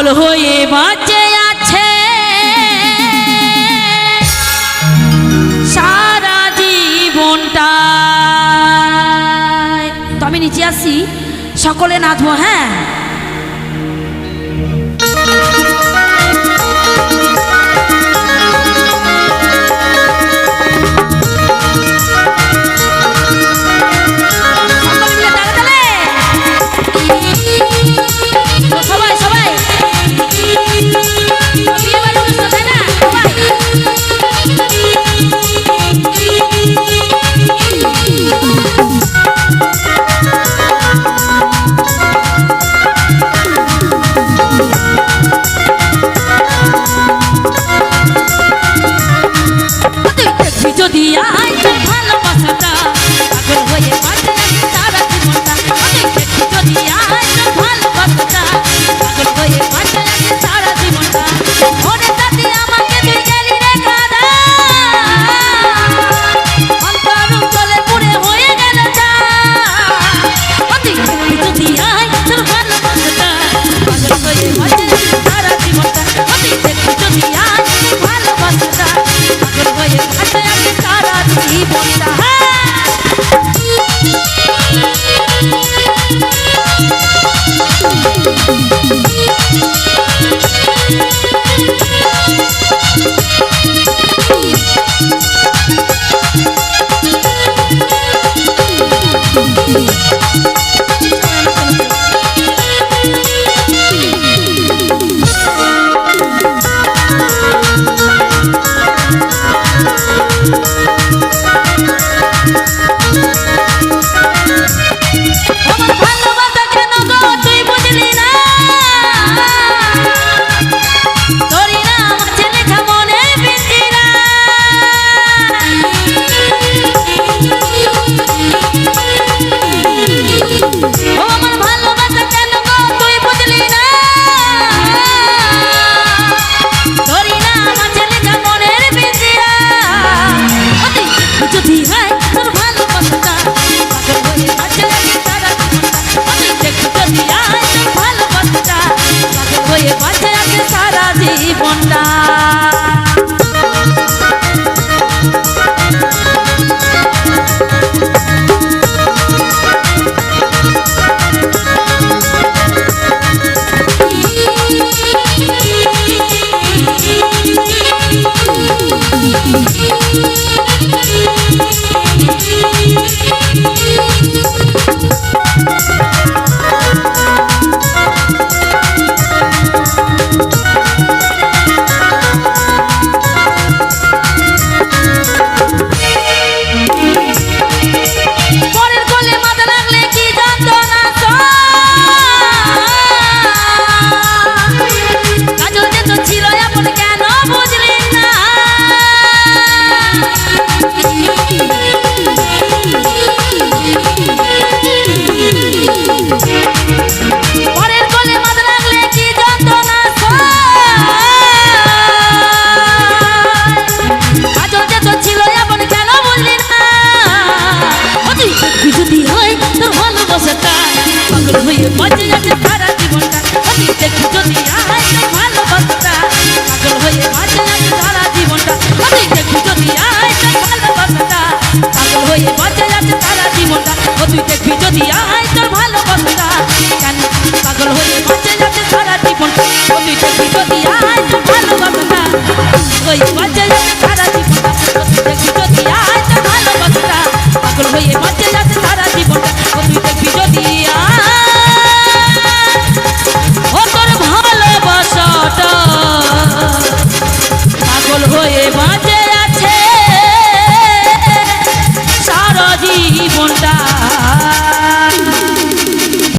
পাগল হয়ে বাঁচে আছে সারা জীবনটা। তো আমি নিচে আসি, সকলে নাচবো। হ্যাঁ, যদি আয় ভালোবাসাটা পাগল হয়ে বাঁচে সারা জীবনটা। যদি আয় ভালোবাসাটা পাগল হয়ে বাঁচে সারা জীবনটা। ওরে দাদি আমাকে তুই গেলি রে কাদা, অন্তর তলে পুড়ে হয়ে গেল যা। যদি আয় তোর ভালোবাসাটা পাগল হয়ে বাঁচে সারা জীবনটা। যদি আয় ভালোবাসাটা পাগল হয়ে বাঁচে সারা জীবনটা।